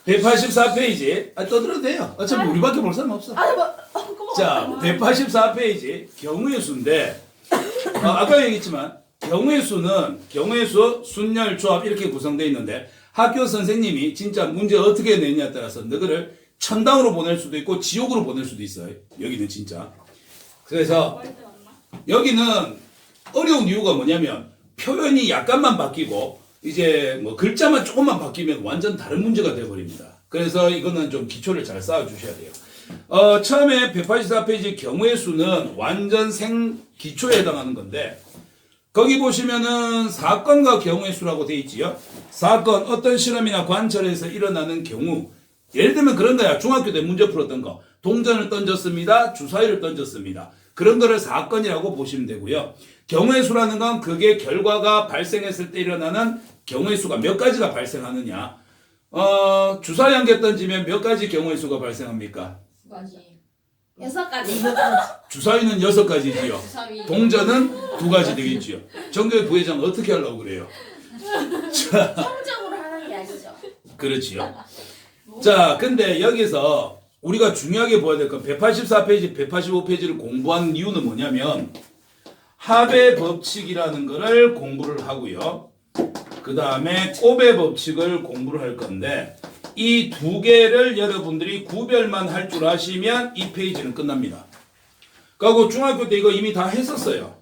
184페이지. 떠들어도 돼요. 어차피 우리밖에 볼 사람 없어. 자, 184페이지 경우의 수인데 아까 얘기했지만 경우의 수, 순열, 조합 이렇게 구성되어 있는데 학교 선생님이 진짜 문제 어떻게 내냐에 따라서 너희를 천당으로 보낼 수도 있고 지옥으로 보낼 수도 있어요. 여기는 진짜. 그래서 여기는 어려운 이유가 뭐냐면 표현이 약간만 바뀌고 이제 뭐 글자만 조금만 바뀌면 완전 다른 문제가 되어버립니다. 그래서 이거는 좀 기초를 잘 쌓아주셔야 돼요. 처음에 184페이지 경우의 수는 완전 기초에 해당하는 건데 거기 보시면은 사건과 경우의 수라고 되어 있지요. 사건, 어떤 실험이나 관찰에서 일어나는 경우. 예를 들면 그런 거야. 중학교 때 문제 풀었던 거. 동전을 던졌습니다. 주사위를 던졌습니다. 그런 거를 사건이라고 보시면 되고요. 경우의 수라는 건 그게 결과가 발생했을 때 일어나는 경우의 수가 몇 가지가 발생하느냐. 주사위 한 개 던지면 몇 가지 경우의 수가 발생합니까? 6가지. 주사위는 6가지지요. 주사위. 동전은 2가지 되겠지요. 정교회 부회장 어떻게 하려고 그래요? 자, 성적으로 하는 게 아니죠. 그렇지요. 자, 근데 여기서 우리가 중요하게 봐야 될 건 184페이지, 185페이지를 공부한 이유는 뭐냐면 합의 법칙이라는 거를 공부를 하고요. 그 다음에 곱의 법칙을 공부를 할 건데 이 두 개를 여러분들이 구별만 할 줄 아시면 이 페이지는 끝납니다. 그리고 중학교 때 이거 이미 다 했었어요.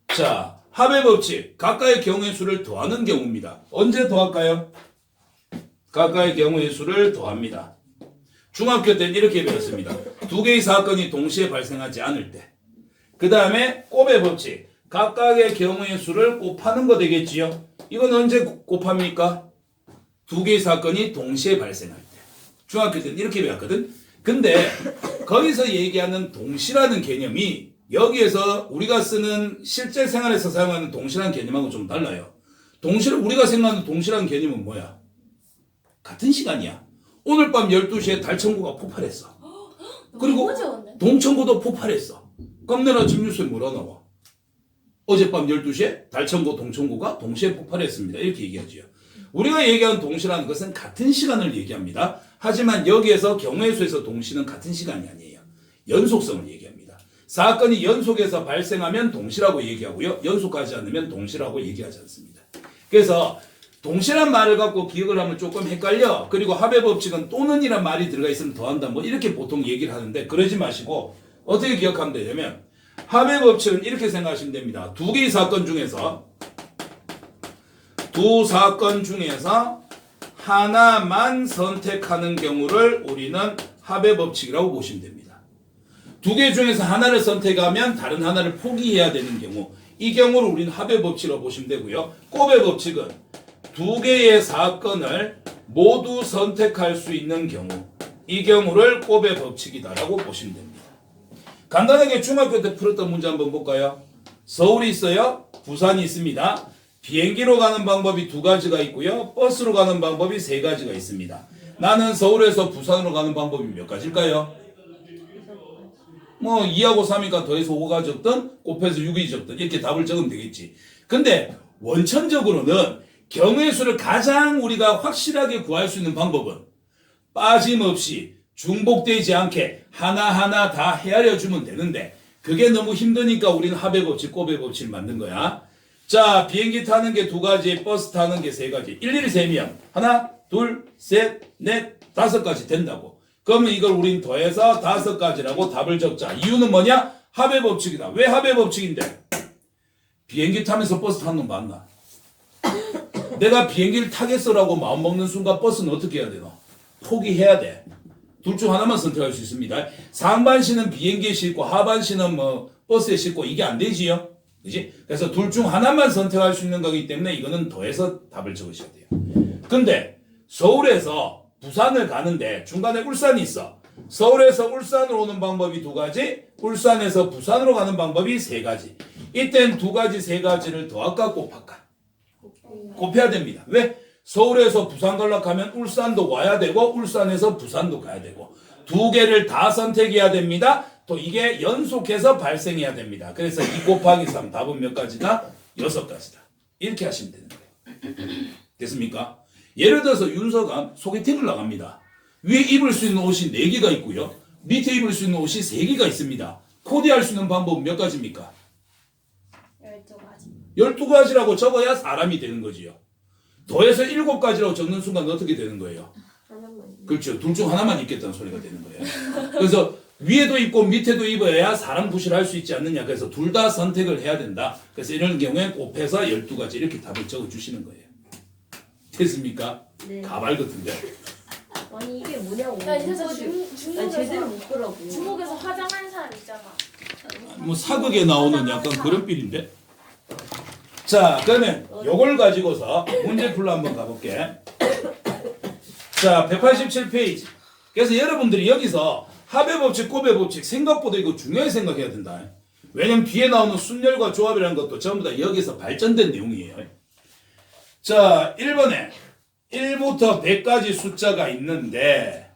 자, 합의 법칙, 가까의 경우의 수를 더하는 경우입니다. 언제 더할까요? 가까의 경우의 수를 더합니다. 중학교 때는 이렇게 배웠습니다. 두 개의 사건이 동시에 발생하지 않을 때. 그 다음에 곱의 법칙, 각각의 경우의 수를 곱하는 거 되겠지요? 이건 언제 곱합니까? 두 개의 사건이 동시에 발생할 때. 중학교 때는 이렇게 배웠거든. 근데 거기서 얘기하는 동시라는 개념이 여기에서 우리가 쓰는 실제 생활에서 사용하는 동시라는 개념하고 좀 달라요. 동시를 우리가 생각하는 동시라는 개념은 뭐야? 같은 시간이야. 오늘 밤 12시에 달천구가 폭발했어. 그리고 동천구도 폭발했어. 그럼 내일 아침 뉴스에 뭐라 나와? 어젯밤 12시에 달천구, 동천구가 동시에 폭발했습니다. 이렇게 얘기하지요. 우리가 얘기하는 동시라는 것은 같은 시간을 얘기합니다. 하지만 여기에서 경우의 수에서 동시는 같은 시간이 아니에요. 연속성을 얘기합니다. 사건이 연속해서 발생하면 동시라고 얘기하고요. 연속하지 않으면 동시라고 얘기하지 않습니다. 그래서 동시란 말을 갖고 기억을 하면 조금 헷갈려. 그리고 합의 법칙은 또는이란 말이 들어가 있으면 더한다. 뭐 이렇게 보통 얘기를 하는데 그러지 마시고 어떻게 기억하면 되냐면 합의 법칙은 이렇게 생각하시면 됩니다. 두 개의 사건 중에서 하나만 선택하는 경우를 우리는 합의 법칙이라고 보시면 됩니다. 두 개 중에서 하나를 선택하면 다른 하나를 포기해야 되는 경우, 이 경우를 우리는 합의 법칙이라고 보시면 되고요. 곱의 법칙은 두 개의 사건을 모두 선택할 수 있는 경우, 이 경우를 곱의 법칙이다라고 보시면 됩니다. 간단하게 중학교 때 풀었던 문제 한번 볼까요? 서울이 있어요. 부산이 있습니다. 비행기로 가는 방법이 2가지가 있고요. 버스로 가는 방법이 3가지가 있습니다. 나는 서울에서 부산으로 가는 방법이 몇 가지일까요? 뭐 2하고 3이니까 더해서 5가 적든 곱해서 6이 적든 이렇게 답을 적으면 되겠지. 근데 원천적으로는 경우의 수를 가장 우리가 확실하게 구할 수 있는 방법은 빠짐없이 중복되지 않게 하나하나 다 헤아려 주면 되는데 그게 너무 힘드니까 우리는 합의 법칙, 곱의 법칙을 만든 거야. 자, 비행기 타는 게 2가지, 버스 타는 게 3가지. 일일이 세면 하나, 둘, 셋, 넷, 5가지 된다고. 그러면 이걸 우린 더해서 5가지라고 답을 적자. 이유는 뭐냐? 합의 법칙이다. 왜 합의 법칙인데? 비행기 타면서 버스 타는 건 맞나? 내가 비행기를 타겠어라고 마음먹는 순간 버스는 어떻게 해야 되나? 포기해야 돼. 둘 중 하나만 선택할 수 있습니다. 상반신은 비행기에 싣고 하반신은 뭐 버스에 싣고 이게 안 되지요? 그지? 그래서 둘 중 하나만 선택할 수 있는 거기 때문에 이거는 더해서 답을 적으셔야 돼요. 근데 서울에서 부산을 가는데 중간에 울산이 있어. 서울에서 울산으로 오는 방법이 2가지, 울산에서 부산으로 가는 방법이 3가지. 이땐 2가지, 3가지를 더할까 곱할까? 곱해야 됩니다. 왜? 서울에서 부산 가려고 하면 울산도 와야 되고 울산에서 부산도 가야 되고 2개를 다 선택해야 됩니다. 또 이게 연속해서 발생해야 됩니다. 그래서 2 곱하기 3 답은 몇 가지다? 6가지다. 이렇게 하시면 되는 거예요. 됐습니까? 예를 들어서 윤서가 소개팅을 나갑니다. 위에 입을 수 있는 옷이 4개가 있고요. 밑에 입을 수 있는 옷이 3개가 있습니다. 코디할 수 있는 방법은 몇 가지입니까? 12가지. 12가지라고 적어야 사람이 되는 거지요. 더해서 7가지라고 적는 순간 어떻게 되는 거예요? 하나만. 그렇죠. 둘 중 하나만 입겠다는 소리가 되는 거예요. 그래서 위에도 입고 밑에도 입어야 사람 구실할 수 있지 않느냐. 그래서 둘 다 선택을 해야 된다. 그래서 이런 경우에 곱해서 12가지 이렇게 답을 적어주시는 거예요. 됐습니까? 네. 가발 같은데. 아니 이게 뭐냐고. 야, 진짜 난 제대로 중국에서 못 보라고. 중국에서 화장하는 사람 있잖아. 뭐 사극에 나오는 약간 그런 필인데. 자, 그러면 요걸 가지고서 문제 풀러 한번 가볼게. 자, 187페이지. 그래서 여러분들이 여기서 합의법칙, 곱해법칙 생각보다 이거 중요하게 생각해야 된다. 왜냐면 뒤에 나오는 순열과 조합이라는 것도 전부 다 여기서 발전된 내용이에요. 자, 1번에 1부터 100까지 숫자가 있는데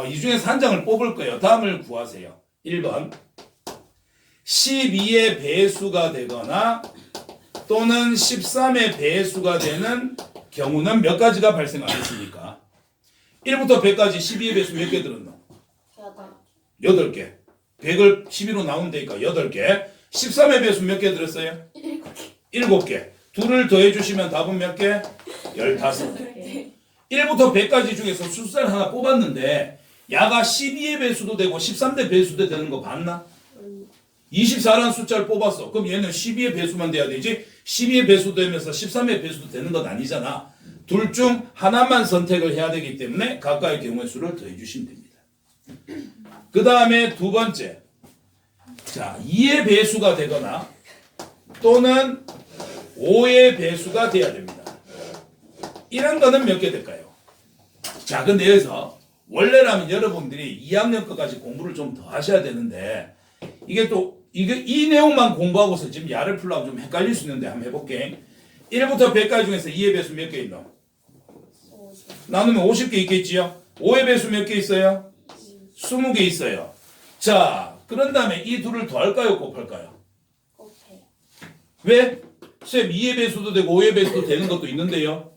이 중에서 한 장을 뽑을 거예요. 다음을 구하세요. 1번 12의 배수가 되거나 또는 13의 배수가 되는 경우는 몇 가지가 발생하겠습니까? 1부터 100까지 12의 배수 몇 개 들었노? 8개. 100을 12로 나눈다니까 8개. 13의 배수 몇 개 들었어요? 7개. 둘을 더해주시면 답은 몇 개? 15개. 1부터 100까지 중에서 숫자를 하나 뽑았는데 야가 12의 배수도 되고 13의 배수도 되는 거 봤나? 24라는 숫자를 뽑았어. 그럼 얘는 12의 배수만 돼야 되지 12의 배수도 되면서 13의 배수도 되는 건 아니잖아. 둘 중 하나만 선택을 해야 되기 때문에 각각의 경우의 수를 더해 주시면 됩니다. 그 다음에 두 번째. 자, 2의 배수가 되거나 또는 5의 배수가 돼야 됩니다. 이런 거는 몇 개 될까요? 자, 근데 여기서 원래라면 여러분들이 2학년 것까지 공부를 좀 더 하셔야 되는데 이게 또 이 내용만 공부하고서 지금 야를 풀려고 좀 헷갈릴 수 있는데 한번 해볼게. 1부터 100까지 중에서 2의 배수 몇 개 있노? 나누면 50개 있겠지요? 5의 배수 몇 개 있어요? 20개 있어요. 자, 그런 다음에 이 둘을 더할까요? 곱할까요? 곱해. 왜? 쌤 2의 배수도 되고 5의 배수도 되는 것도 있는데요.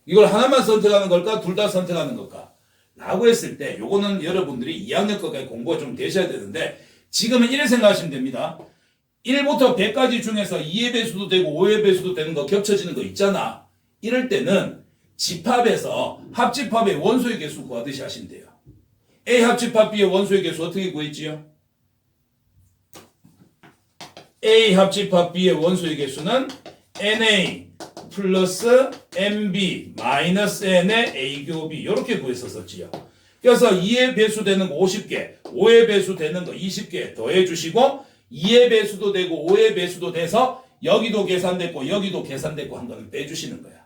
이걸 하나만 선택하는 걸까? 둘 다 선택하는 걸까? 라고 했을 때 요거는 여러분들이 2학년 것까지 공부가 좀 되셔야 되는데 지금은 이렇게 생각하시면 됩니다. 1부터 100까지 중에서 2의 배수도 되고 5의 배수도 되는 거 겹쳐지는 거 있잖아. 이럴 때는 집합에서 합집합의 원소의 개수 구하듯이 하시면 돼요. A 합집합 B의 원소의 개수 어떻게 구했지요? A 합집합 B의 원소의 개수는 NA 플러스 MB 마이너스 N의 A 교 B 이렇게 구했었지요. 그래서 2의 배수 되는 거 50개, 5의 배수 되는 거 20개 더해 주시고 2의 배수도 되고 5의 배수도 돼서 여기도 계산됐고 여기도 계산됐고 한 거는 빼주시는 거야.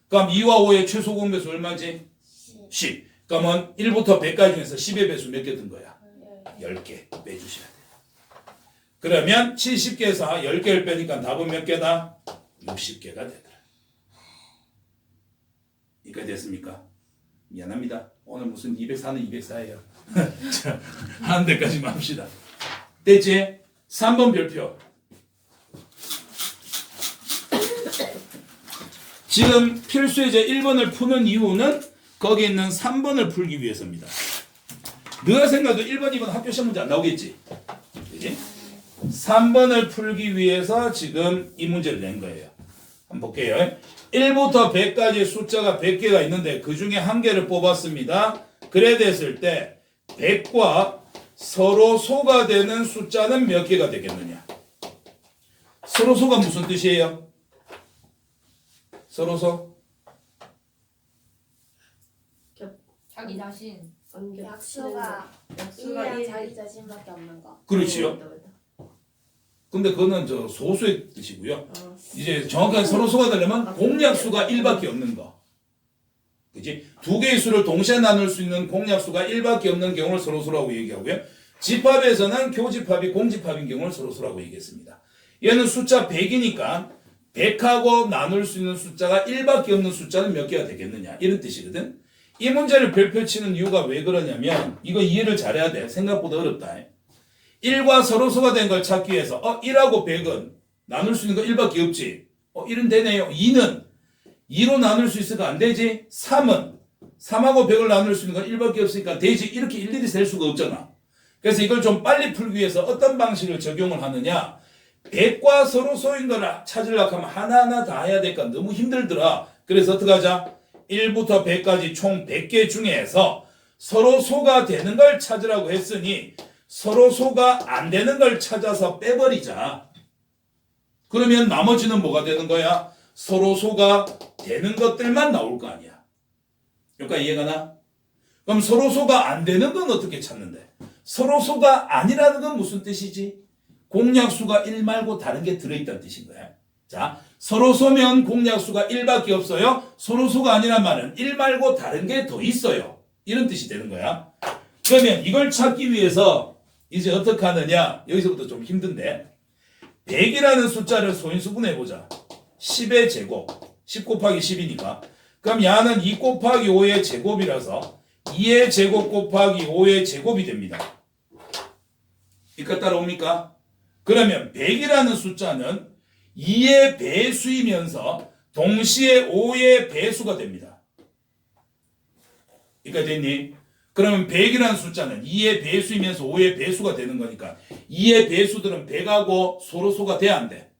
그럼 2와 5의 최소 공배수 얼마지? 10. 그러면 1부터 100까지 중에서 10의 배수 몇 개 든 거야? 10개 빼주셔야 돼요. 그러면 70개에서 10개를 빼니까 답은 몇 개다? 60개가 되더라. 이거 됐습니까? 미안합니다. 오늘 무슨 204는 204예요. 자, 하는 데까지만 합시다. 됐지? 3번 별표. 지금 필수예제 1번을 푸는 이유는 거기 있는 3번을 풀기 위해서입니다. 너가 생각해도 1번, 2번 학교 시험 문제 안 나오겠지? 그지? 3번을 풀기 위해서 지금 이 문제를 낸 거예요. 한번 볼게요. 1부터 100까지 숫자가 100개가 있는데 그 중에 한 개를 뽑았습니다. 그래 됐을 때 100과 서로 소가 되는 숫자는 몇 개가 되겠느냐? 서로 소가 무슨 뜻이에요? 서로 소? 자기 자신. 약수가 약수가 1이랑 1. 자기 자신밖에 없는 거. 그렇지요. 근데 그거는 저 소수의 뜻이고요. 이제 정확하게 서로 소가 되려면 공약수가 1밖에 없는 거. 그치? 두 개의 수를 동시에 나눌 수 있는 공약수가 1밖에 없는 경우를 서로소라고 얘기하고요. 집합에서는 교집합이 공집합인 경우를 서로소라고 얘기했습니다. 얘는 숫자 100이니까 100하고 나눌 수 있는 숫자가 1밖에 없는 숫자는 몇 개가 되겠느냐 이런 뜻이거든. 이 문제를 별표 치는 이유가 왜 그러냐면 이거 이해를 잘해야 돼. 생각보다 어렵다. 1과 서로소가 된 걸 찾기 위해서 1하고 100은 나눌 수 있는 거 1밖에 없지. 1은 되네요. 2는 2로 나눌 수 있을까? 안 되지? 3은 3하고 100을 나눌 수 있는 건 1밖에 없으니까 되지. 이렇게 일일이 셀 수가 없잖아. 그래서 이걸 좀 빨리 풀기 위해서 어떤 방식을 적용을 하느냐. 100과 서로 소인 거를 찾으려고 하면 하나하나 다 해야 되니까 너무 힘들더라. 그래서 어떻게 하자? 1부터 100까지 총 100개 중에서 서로 소가 되는 걸 찾으라고 했으니 서로 소가 안 되는 걸 찾아서 빼버리자. 그러면 나머지는 뭐가 되는 거야? 서로 소가 되는 것들만 나올 거 아니야. 여기까지 이해가 나? 그럼 서로 소가 안 되는 건 어떻게 찾는데? 서로 소가 아니라는 건 무슨 뜻이지? 공약수가 1 말고 다른 게 들어있다는 뜻인 거야. 자, 서로 소면 공약수가 1밖에 없어요. 서로 소가 아니란 말은 1 말고 다른 게 더 있어요. 이런 뜻이 되는 거야. 그러면 이걸 찾기 위해서 이제 어떻게 하느냐? 여기서부터 좀 힘든데 100이라는 숫자를 소인수분해 보자. 10의 제곱 10 곱하기 10이니까 그럼 야는 2 곱하기 5의 제곱이라서 2의 제곱 곱하기 5의 제곱이 됩니다. 이까 따라옵니까? 그러면 100이라는 숫자는 2의 배수이면서 동시에 5의 배수가 됩니다. 이까 됐니? 그러면 100이라는 숫자는 2의 배수이면서 5의 배수가 되는 거니까 2의 배수들은 100하고 서로 소가 돼야 안 돼.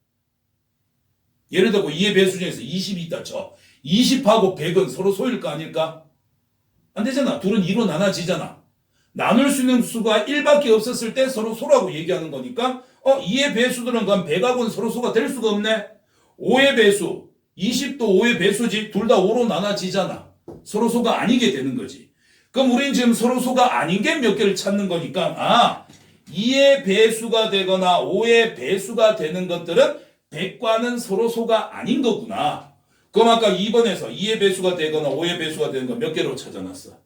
예를 들어 2의 배수 중에서 20이 있다 쳐. 20하고 100은 서로 소일 거 아닐까? 안 되잖아. 둘은 2로 나눠지잖아. 나눌 수 있는 수가 1밖에 없었을 때 서로 소라고 얘기하는 거니까 2의 배수들은 그럼 100하고는 서로 소가 될 수가 없네. 5의 배수 20도 5의 배수지. 둘 다 5로 나눠지잖아. 서로 소가 아니게 되는 거지. 그럼 우리는 지금 서로 소가 아닌 게 몇 개를 찾는 거니까 2의 배수가 되거나 5의 배수가 되는 것들은 100과는 서로 소가 아닌 거구나. 그럼 아까 2번에서 2의 배수가 되거나 5의 배수가 되는 거 몇 개로 찾아놨어?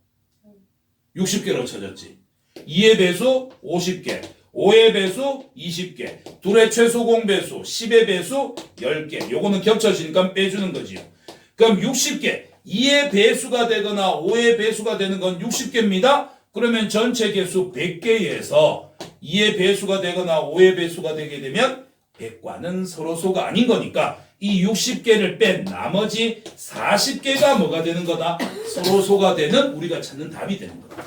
60개로 찾았지. 2의 배수 50개, 5의 배수 20개, 둘의 최소 공배수 10의 배수 10개. 요거는 겹쳐지니까 빼주는 거지요. 그럼 60개, 2의 배수가 되거나 5의 배수가 되는 건 60개입니다. 그러면 전체 개수 100개에서 2의 배수가 되거나 5의 배수가 되게 되면 100과는 서로 소가 아닌 거니까 이 60개를 뺀 나머지 40개가 뭐가 되는 거다? 서로 소가 되는 우리가 찾는 답이 되는 거다.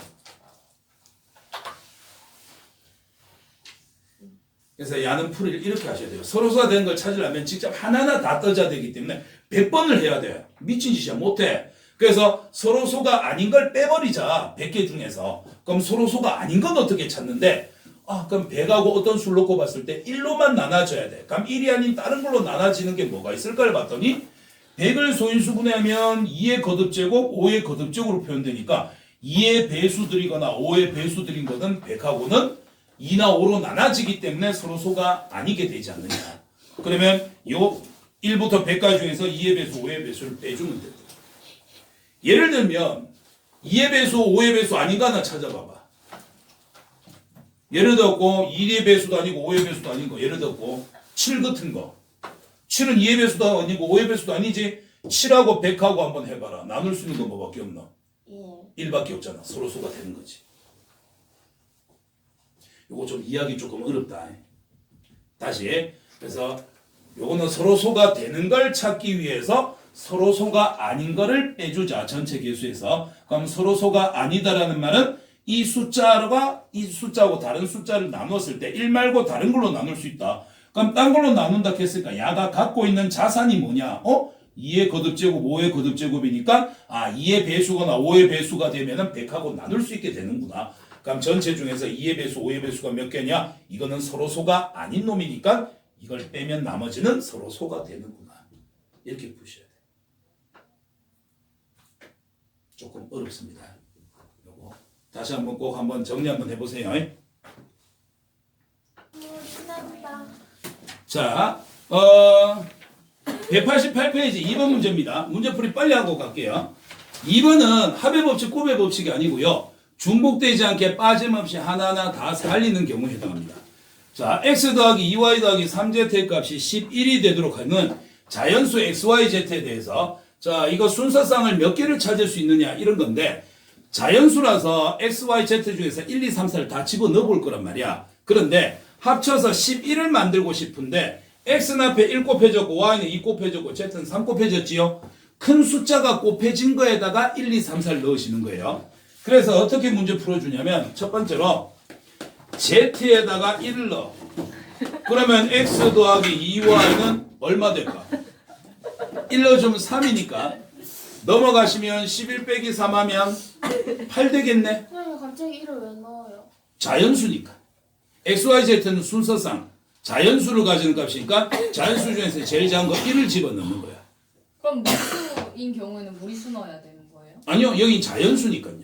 그래서 야는 풀이를 이렇게 하셔야 돼요. 서로 소가 되는 걸 찾으려면 직접 하나하나 다 떠져야 되기 때문에 100번을 해야 돼요. 미친 짓이야. 못해. 그래서 서로 소가 아닌 걸 빼버리자. 100개 중에서. 그럼 서로 소가 아닌 건 어떻게 찾는데? 그럼 100하고 어떤 수를 놓고 봤을 때 1로만 나눠져야 돼. 그럼 1이 아닌 다른 걸로 나눠지는 게 뭐가 있을까를 봤더니 100을 소인수분해하면 2의 거듭제곱, 5의 거듭제곱으로 표현되니까 2의 배수들이거나 5의 배수들인 거는 100하고는 2나 5로 나눠지기 때문에 서로 소가 아니게 되지 않느냐. 그러면 요 1부터 100까지 중에서 2의 배수, 5의 배수를 빼주면 됩니다. 예를 들면 2의 배수, 5의 배수 아닌가 하나 찾아봐봐. 예를 들었고 1의 배수도 아니고 5의 배수도 아닌 거. 예를 들었고 7 같은 거. 7은 2의 배수도 아니고 5의 배수도 아니지. 7하고 100하고 한번 해봐라. 나눌 수 있는 거 뭐밖에 없나? 1밖에 없잖아. 서로 소가 되는 거지. 요거 좀 이해하기 조금 어렵다. 다시. 그래서 요거는 서로 소가 되는 걸 찾기 위해서 서로 소가 아닌 거를 빼주자. 전체 개수에서. 그럼 서로 소가 아니다라는 말은 이 숫자가 이 숫자하고 다른 숫자를 나눴을 때 1 말고 다른 걸로 나눌 수 있다. 그럼 딴 걸로 나눈다 했으니까 야가 갖고 있는 자산이 뭐냐? 2의 거듭제곱, 5의 거듭제곱이니까 2의 배수거나 5의 배수가 되면은 100하고 나눌 수 있게 되는구나. 그럼 전체 중에서 2의 배수, 5의 배수가 몇 개냐? 이거는 서로 소가 아닌 놈이니까 이걸 빼면 나머지는 서로 소가 되는구나. 이렇게 푸셔야 돼. 조금 어렵습니다. 요거 다시 한번 꼭 한번 정리 한번 해보세요. 신난다. 자, 188페이지 2번 문제입니다. 문제풀이 빨리 하고 갈게요. 2번은 합의 법칙, 곱의 법칙이 아니고요. 중복되지 않게 빠짐없이 하나하나 다 살리는 경우에 해당합니다. 자, x 더하기 2y 더하기 3z의 값이 11이 되도록 하는 자연수 xyz에 대해서 자, 이거 순서상을 몇 개를 찾을 수 있느냐 이런 건데 자연수라서 x, y, z 중에서 1, 2, 3, 4를 다 집어넣어 볼 거란 말이야. 그런데 합쳐서 11을 만들고 싶은데 x는 앞에 1 곱해졌고 y는 2 곱해졌고 z는 3 곱해졌지요. 큰 숫자가 곱해진 거에다가 1, 2, 3, 4를 넣으시는 거예요. 그래서 어떻게 문제 풀어주냐면 첫 번째로 z에다가 1을 넣어. 그러면 x 더하기 2y는 얼마 될까? 1 넣어주면 3이니까 넘어가시면 11 빼기 3 하면 8 되겠네. 그러면 갑자기 1을 왜 넣어요? 자연수니까. XYZ는 순서상 자연수를 가지는 값이니까 자연수 중에서 제일 작은 거 1을 집어넣는 거야. 그럼 무수인 경우에는 무리수 넣어야 되는 거예요? 아니요, 여기 자연수니까요.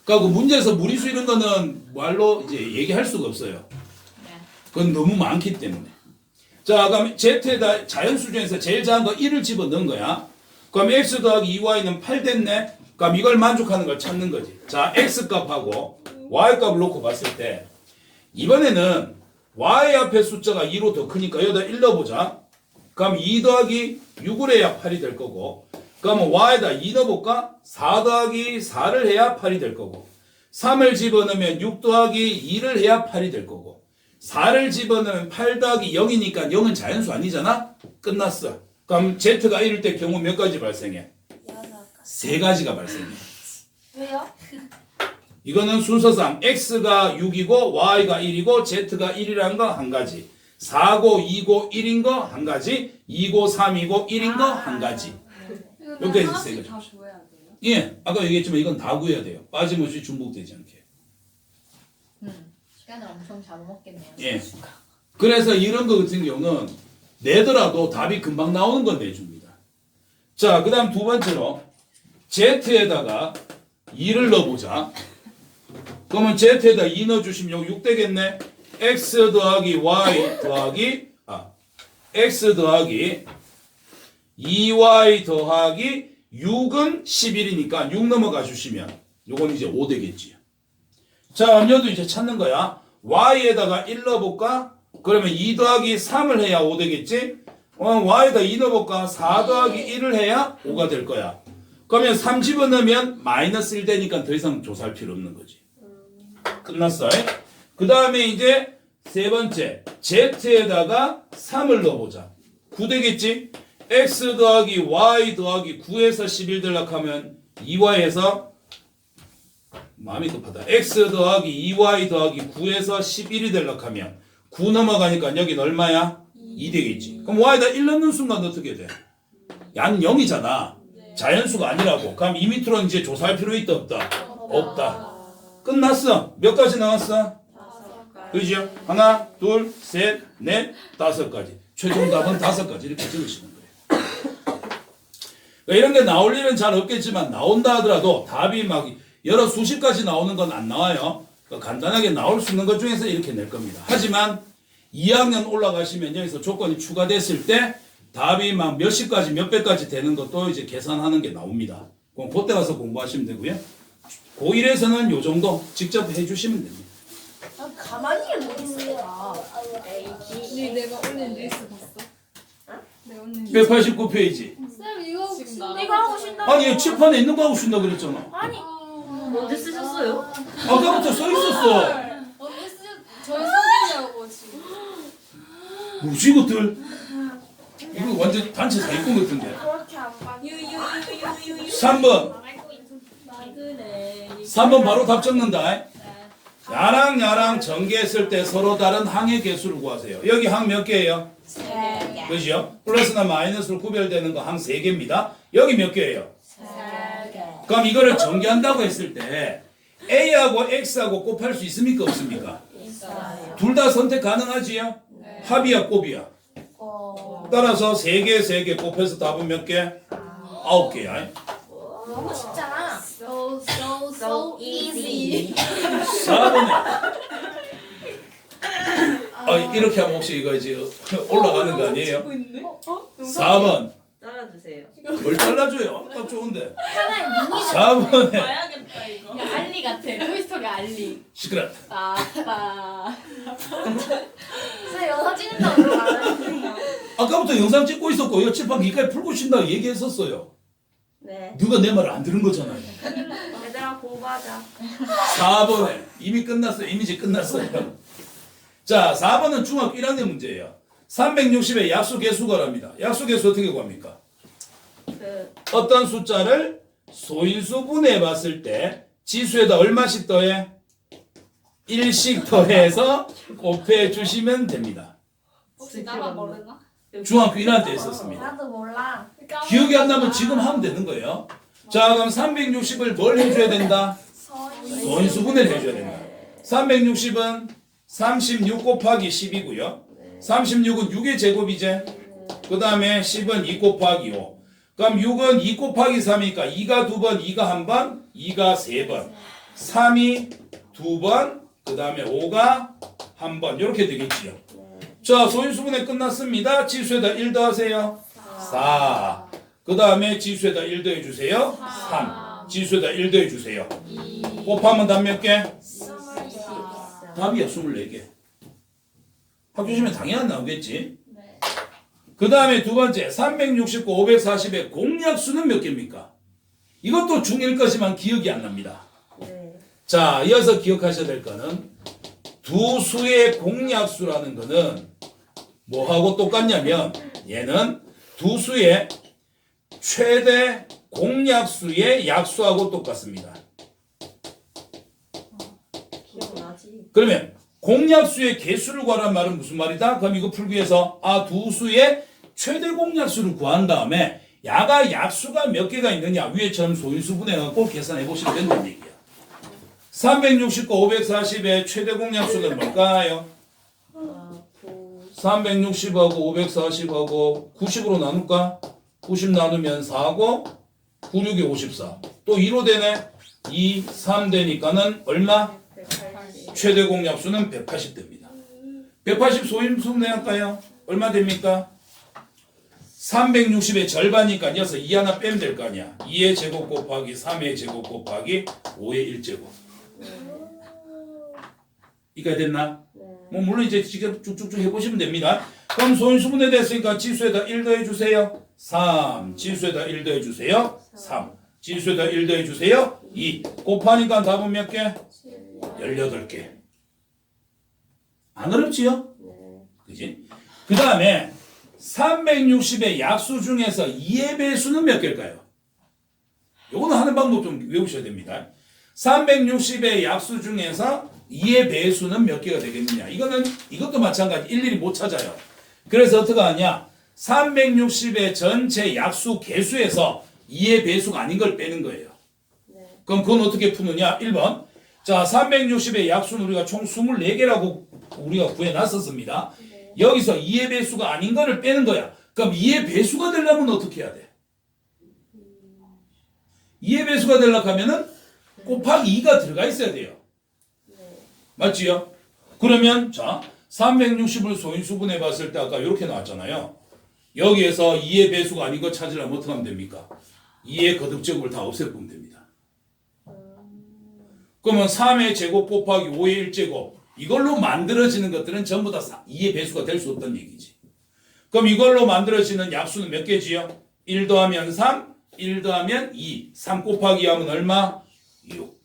그러니까 그 문제에서 무리수 이런 거는 말로 이제 얘기할 수가 없어요. 그건 너무 많기 때문에. 자, 그럼 Z에다 자연수 중에서 제일 작은 거 1을 집어넣은 거야. 그럼 X 더하기 2Y는 8 됐네? 그럼 이걸 만족하는 걸 찾는 거지. 자, X 값하고 Y 값을 놓고 봤을 때, 이번에는 Y 앞에 숫자가 2로 더 크니까 여기다 1 넣어보자. 그럼 2 더하기 6을 해야 8이 될 거고, 그러면 Y에다 2 넣어볼까? 4 더하기 4를 해야 8이 될 거고, 3을 집어넣으면 6 더하기 2를 해야 8이 될 거고, 4를 집어넣으면 8 더하기 0이니까 0은 자연수 아니잖아? 끝났어. 그럼 Z가 이럴 때 경우 몇 가지 발생해? 3가지가 발생해. 왜요? 이거는 순서상 X가 6이고 Y가 1이고 Z가 1이라는 거 한 가지. 4고 2고 1인 거 한 가지. 2고 3이고 1인 거 한 가지. 이렇게 해서 세 가지. 다 구해야 돼요? 예, 아까 얘기했지만 이건 다 구해야 돼요. 빠짐없이 중복되지 않게. 시간을 엄청 잡아먹겠네요. 예. 그래서 이런 거 같은 경우는 내더라도 답이 금방 나오는 건 내줍니다. 자, 그 다음 두 번째로 Z에다가 2를 넣어보자. 그러면 Z에다 2 넣어주시면 여기 6 되겠네. X 더하기 Y 더하기 X 더하기 2Y 더하기 6은 11이니까 6 넘어가 주시면 요건 이제 5 되겠지요. 자, 음료도 이제 찾는 거야. Y에다가 1 넣어볼까? 그러면 2 더하기 3을 해야 5 되겠지? Y에다 2 넣어볼까? 4 더하기 1을 해야 5가 될 거야. 그러면 3 집어넣으면 마이너스 1 되니까 더 이상 조사할 필요 없는 거지. 끝났어. 그 다음에 이제 세 번째. Z에다가 3을 넣어보자. 9 되겠지? X 더하기 Y 더하기 9에서 11 들락하면 2Y에서 마음이 급하다. X 더하기 2Y 더하기 9에서 11이 되려면 9 넘어가니까 여긴 얼마야? 2 되겠지. 그럼 Y에다 1 넣는 순간 어떻게 돼? 양 0이잖아. 자연수가 아니라고. 그럼 이 밑으로는 이제 조사할 필요 있다 없다? 없다. 끝났어. 몇 가지 나왔어? 그죠? 하나, 둘, 셋, 넷, 5가지. 최종 답은 5가지 이렇게 적으시는 거예요. 그러니까 이런 게 나올 일은 잘 없겠지만 나온다 하더라도 답이 막 여러 수십 가지 나오는 건 안 나와요. 그러니까 간단하게 나올 수 있는 것 중에서 이렇게 낼 겁니다. 하지만 2학년 올라가시면 여기서 조건이 추가됐을 때 답이 막 몇십 가지, 몇백 가지 되는 것도 이제 계산하는 게 나옵니다. 그럼 그때 가서 공부하시면 되고요. 고1에서는 요 정도 직접 해주시면 됩니다. 가만히 못 있어요. 언니 내가 올린 릴스 봤어? 내가 올린 189페이지. 쌤 이거 지금 나 이거 하고 싶다고. 아니, 얘 칠판에 있는 거 하고 쓴다 그랬잖아. 아니 언제 쓰셨어요? 아까부터 써 있었어. 언니 저희 속이려고 지금. 뭐지, 이것들? 이거 완전 단체 사기꾼 같은데. 그렇게 안 봐. 3번. 그래. 3번 바로 답 적는다. 야랑 전개했을 때 서로 다른 항의 개수를 구하세요. 여기 항 몇 개예요? 3개. 그죠? 플러스나 마이너스로 구별되는 거 항 3개입니다. 여기 몇 개예요? 3개. 그럼 이거를 전개한다고 했을 때 A하고 X하고 곱할 수 있습니까? 없습니까? 있어요. 둘 다 선택 가능하지요? 합이야 곱이야? 따라서 3개 곱해서 답은 몇 개? 9개야. 너무 쉽잖아. So easy. 4번에 이렇게 하면 혹시 이거 이제 올라가는 거 아니에요? 4번 따라주세요. 뭘 잘라줘요? 딱 좋은데. 하나의 미니. 4번에 봐야겠다 이거. 야 알리 같아. 토이스토리 알리. 시끄럽다. 빠빠. 쌤 영상 찍는다고 그러면 안 하시네요. 아까부터 영상 찍고 있었고 이거 칠판 기까지 풀고 싶다 얘기했었어요. 네. 누가 내 말을 안 들은 거잖아요. 얘들아 공부하자. 4번에 이미 끝났어요. 이미지 끝났어요. 자, 4번은 중학교 1학년 문제예요. 360의 약수 개수 구하랍니다. 약수 개수 어떻게 구합니까? 그 어떤 숫자를 소인수분해 봤을 때 지수에다 얼마씩 더해? 1씩 더해서 곱해 주시면 됩니다. 혹시 나만 모르나? 중학교 1학년 때 했었습니다. 나도 몰라. 기억이 안 나면 지금 하면 되는 거예요. 자, 그럼 360을 뭘 해줘야 된다? 소인수분해를 해줘야 된다. 360은 36 곱하기 10이고요. 36은 6의 제곱이제. 그 다음에 10은 2 곱하기 5. 그럼 6은 2 곱하기 3이니까 2가 2번, 2가 1번, 2가 3번. 3이 2번, 그 다음에 5가 1번. 이렇게 되겠지요. 자, 소인수분해 끝났습니다. 지수에다 1 더하세요. 4. 그 다음에 지수에다 1 더해주세요. 3. 지수에다 1 더해주세요. 곱하면 답 몇 개? 답이야, 24개. 합 주시면 당연히 안 나오겠지. 네. 그 다음에 두 번째, 369, 540의 공약수는 몇 개입니까? 이것도 중1 것이만 기억이 안 납니다. 네. 자, 이어서 기억하셔야 될 거는 두 수의 공약수라는 거는 뭐하고 똑같냐면 얘는 두 수의 최대 공약수의 약수하고 똑같습니다. 기억나지? 그러면 공약수의 개수를 구하란 말은 무슨 말이다? 그럼 이거 풀기 위해서 두 수의 최대 공약수를 구한 다음에 야가 약수가 몇 개가 있느냐 위에처럼 소인수분해갖고 계산해 보시면 된다는 얘기야. 369, 540의 최대 공약수는 뭘까요? 360하고 540하고 90으로 나눌까? 90 나누면 4고 96이 54. 또 2로 되네. 2, 3 되니까는 얼마? 180. 최대 공약수는 180 됩니다. 180 소인수분해 할까요? 얼마 됩니까? 360의 절반이니까 이어서 2 하나 빼면 될 거 아니야. 2의 제곱 곱하기 3의 제곱 곱하기 5의 1제곱. 이까지 됐나? 뭐 물론 이제 지금 쭉쭉쭉 해보시면 됩니다. 그럼 소인수분해 됐으니까 지수에다 1 더해주세요. 3. 지수에다 1 더해주세요. 3. 지수에다 1 더해주세요. 2. 곱하니까 답은 몇 개? 18개. 안 어렵지요? 그지? 그 다음에 360의 약수 중에서 2의 배수는 몇 개일까요? 요거는 하는 방법 좀 외우셔야 됩니다. 360의 약수 중에서 2의 배수는 몇 개가 되겠느냐? 이것도 마찬가지 일일이 못 찾아요. 그래서 어떻게 하냐? 360의 전체 약수 개수에서 2의 배수가 아닌 걸 빼는 거예요. 그럼 그건 어떻게 푸느냐? 1번. 자, 360의 약수는 우리가 총 24개라고 우리가 구해놨었습니다. 여기서 2의 배수가 아닌 거를 빼는 거야. 그럼 2의 배수가 되려면 어떻게 해야 돼? 2의 배수가 되려고 하면은 곱하기 2가 들어가 있어야 돼요. 맞지요? 그러면 자 360을 소인수분해 봤을 때 아까 이렇게 나왔잖아요. 여기에서 2의 배수가 아닌 거 찾으려면 어떻게 하면 됩니까? 2의 거듭제곱을 다 없애보면 됩니다. 그러면 3의 제곱 곱하기 5의 1제곱 이걸로 만들어지는 것들은 전부 다 2의 배수가 될 수 없다는 얘기지. 그럼 이걸로 만들어지는 약수는 몇 개지요? 1 더하면 3, 1 더하면 2, 3 곱하기 2 하면 얼마? 6.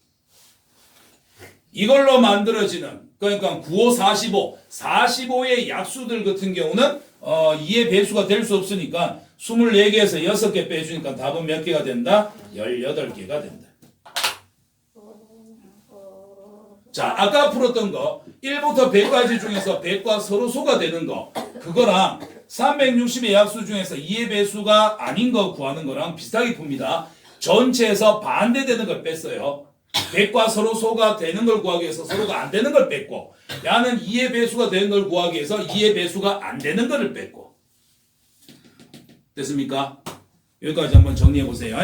이걸로 만들어지는 그러니까 9, 5, 45, 45의 약수들 같은 경우는 2의 배수가 될 수 없으니까 24개에서 6개 빼주니까 답은 몇 개가 된다? 18개가 된다. 자, 아까 풀었던 거 1부터 100까지 중에서 100과 서로 소가 되는 거 그거랑 360의 약수 중에서 2의 배수가 아닌 거 구하는 거랑 비슷하게 풉니다. 전체에서 반대되는 걸 뺐어요. 100과 서로 소가 되는 걸 구하기 위해서 서로가 안 되는 걸 뺐고 야는 2의 배수가 되는 걸 구하기 위해서 2의 배수가 안 되는 거를 뺐고 됐습니까? 여기까지 한번 정리해 보세요.